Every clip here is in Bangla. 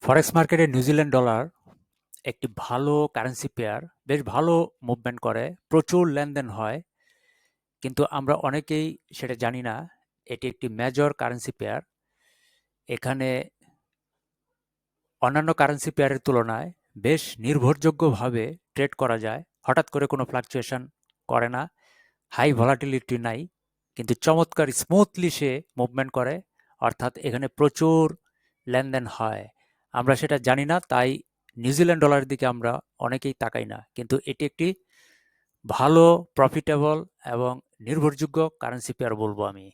ফরেক্স মার্কেটে নিউজিল্যান্ড ডলার একটি ভালো কারেন্সি পেয়ার, বেশ ভালো মুভমেন্ট করে, প্রচুর লেনদেন হয়, কিন্তু আমরা অনেকেই সেটা জানি না। এটি একটি মেজর কারেন্সি পেয়ার। এখানে অন্যান্য কারেন্সি পেয়ারের তুলনায় বেশ নির্ভরযোগ্যভাবে ট্রেড করা যায়। হঠাৎ করে কোনো ফ্লাকচুয়েশন করে না, হাই ভলাটিলিটি নাই, কিন্তু চমৎকার স্মুথলি সে মুভমেন্ট করে, অর্থাৎ এখানে প্রচুর লেনদেন হয়। আমরা সেটা জানি না, তাই নিউজিল্যান্ড ডলারের দিকে আমরা অনেকেই তাকাই না, কিন্তু এটি একটি ভালো, প্রফিটেবল এবং নির্ভরযোগ্য কারেন্সি পেয়ার বলবো আমি।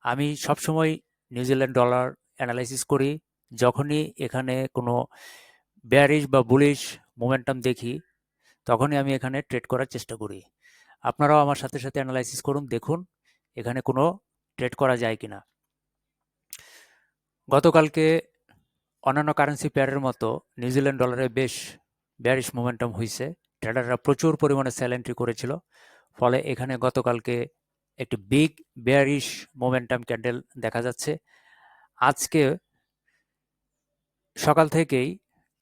আমি সবসময় নিউজিল্যান্ড ডলার অ্যানালাইসিস করি যখনই এখানে কোনো বেয়ারিশ বা বুলিশ মোমেন্টাম দেখি, তখনই আমি এখানে ট্রেড করার চেষ্টা করি। আপনারাও আমার সাথে সাথে অ্যানালাইসিস করুন, দেখুন এখানে কোনো ট্রেড করা যায় কিনা। গতকালকে অন্যান্য কারেন্সি পেয়ারের মতো নিউজিল্যান্ড ডলারে বেশ বেয়ারিশ মোমেন্টাম হয়েছে। ট্রেডাররা প্রচুর পরিমাণে সেল এন্ট্রি করেছিল, ফলে এখানে গতকালকে একটি বিগ বেয়ারিশ মোমেন্টাম ক্যান্ডেল দেখা যাচ্ছে। আজকে সকাল থেকেই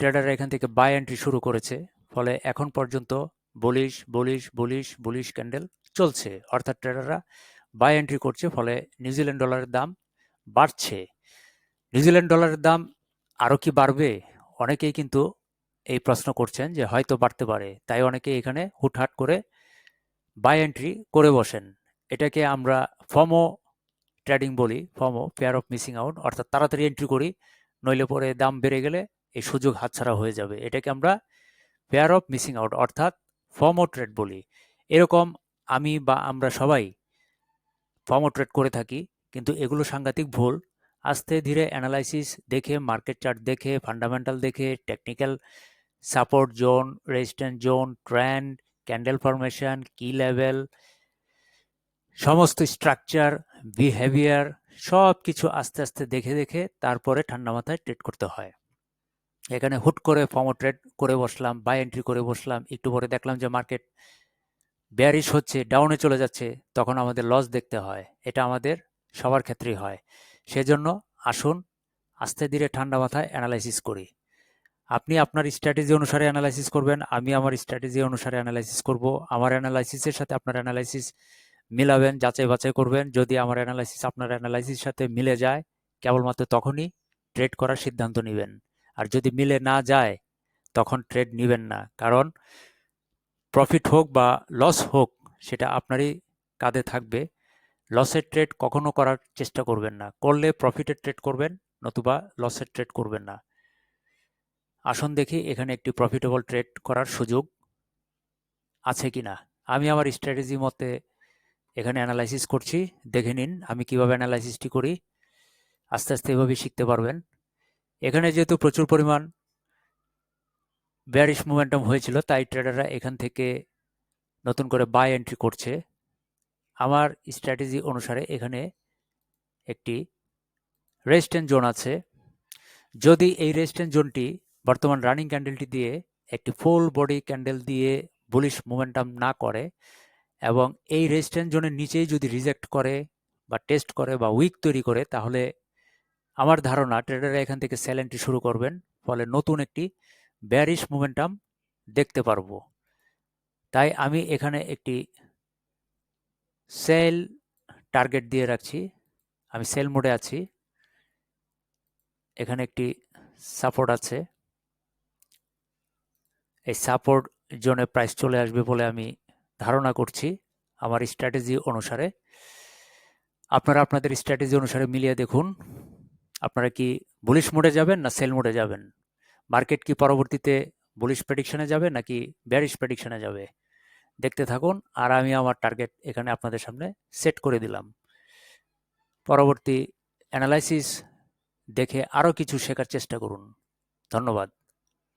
ট্রেডাররা এখান থেকে বাই এন্ট্রি শুরু করেছে, ফলে এখন পর্যন্ত bullish bullish bullish bullish candle চলছে, অর্থাৎ ট্রেডাররা বাই এন্ট্রি করছে, ফলে নিউজিল্যান্ড ডলারের দাম বাড়ছে। নিউজিল্যান্ড ডলারের দাম আরও কি বাড়বে? অনেকেই কিন্তু এই প্রশ্ন করছেন যে হয়তো বাড়তে পারে, তাই অনেকে এখানে হুটহাট করে বাই এন্ট্রি করে বসেন। এটাকে আমরা ফমো ট্রেডিং বলি, FOMO, fair of missing out, অর্থাৎ তাড়াতাড়ি এন্ট্রি করি, নইলে পরে দাম বেড়ে গেলে এই সুযোগ হাতছাড়া হয়ে যাবে। এটাকে আমরা ফেয়ার অফ মিসিং আউট অর্থাৎ ফমো ট্রেড বলি। এরকম আমি বা আমরা সবাই ফমো ট্রেড করে থাকি, কিন্তু এগুলো সাংঘাতিক ভুল। আস্তে ধীরে অ্যানালাইসিস দেখে, মার্কেট চার্ট দেখে, ফান্ডামেন্টাল দেখে, technical support zone, resistance zone, trend, candle formation, কি লেভেল, সমস্ত স্ট্রাকচার, বিহেভিয়ার, সব কিছু আস্তে আস্তে দেখে দেখে তারপরে ঠান্ডা মাথায় ট্রেড করতে হয়। এখানে হুট করে ফমো ট্রেড করে বসলাম, বাই এন্ট্রি করে বসলাম, একটু পরে দেখলাম যে মার্কেট বেয়ারিশ হচ্ছে, ডাউনে চলে যাচ্ছে, তখন আমাদের লস দেখতে হয়। এটা আমাদের সবার ক্ষেত্রেই হয়। সেজন্য আসুন আস্তে ধীরে ঠান্ডা মাথায় অ্যানালাইসিস করি। আপনি আপনার স্ট্র্যাটেজি অনুসারে অ্যানালাইসিস করবেন, আমি আমার স্ট্র্যাটেজি অনুসারে অ্যানালাইসিস করব। আমার অ্যানালাইসিসের সাথে আপনার অ্যানালাইসিস মিলাবেন, যাচাই বাছাই করবেন। যদি আমার অ্যানালাইসিস আপনার অ্যানালাইসিসের সাথে মিলে যায়, কেবলমাত্র তখনই ট্রেড করার সিদ্ধান্ত নেবেন। আর যদি মিলে না যায়, তখন ট্রেড নেবেন না, কারণ প্রফিট হোক বা লস হোক, সেটা আপনারই কাঁধে থাকবে। লসের ট্রেড কখনো করার চেষ্টা করবেন না, করলে প্রফিটের ট্রেড করবেন, নতুবা লসের ট্রেড করবেন না। আসুন দেখি এখানে একটি প্রফিটেবল ট্রেড করার সুযোগ আছে কিনা। আমি আমার স্ট্র্যাটেজি মতে এখানে অ্যানালাইসিস করছি, দেখে নিন আমি কিভাবে অ্যানালাইসিসটি করি। আস্তে আস্তে এভাবে শিখতে পারবেন। এখানে যেহেতু প্রচুর পরিমাণ বেয়ারিশ মোমেন্টাম হয়েছিল, তাই ট্রেডাররা এখান থেকে নতুন করে বাই এন্ট্রি করছে। আমার স্ট্র্যাটেজি অনুসারে এখানে একটি রেজিস্ট্যান্স জোন আছে। যদি এই রেজিস্ট্যান্স জোনটি বর্তমান রানিং ক্যান্ডেলটি দিয়ে একটি ফুল বডি ক্যান্ডেল দিয়ে বুলিশ মোমেন্টাম না করে এবং এই রেজিস্ট্যান্স জোনের নিচেই যদি রিজেক্ট করে বা টেস্ট করে বা উইক তৈরি করে, তাহলে আমার ধারণা ট্রেডাররা এখান থেকে সেল এন্ট্রি শুরু করবেন, ফলে নতুন একটি বেয়ারিশ মোমেন্টাম দেখতে পারবো। তাই আমি এখানে একটি সেল টার্গেট দিয়ে রাখছি। আমি সেল মোডে আছি। এখানে একটি সাপোর্ট আছে, এই সাপোর্ট জোনে প্রাইস চলে আসবে বলে আমি ধারণা করছি আমার স্ট্র্যাটেজি অনুসারে। আপনারা আপনাদের স্ট্র্যাটেজি অনুসারে মিলিয়ে দেখুন, আপনারা কি বুলিশ মোডে যাবেন না সেল মোডে যাবেন। মার্কেট কি পরবর্তীতে বুলিশ প্রেডিকশনে যাবে নাকি বেয়ারিশ প্রেডিকশনে যাবে, দেখতে থাকুন। আর আমি আমার টার্গেট এখানে আপনাদের সামনে সেট করে দিলাম। পরবর্তী অ্যানালাইসিস দেখে আরও কিছু শেখার চেষ্টা করুন। ধন্যবাদ।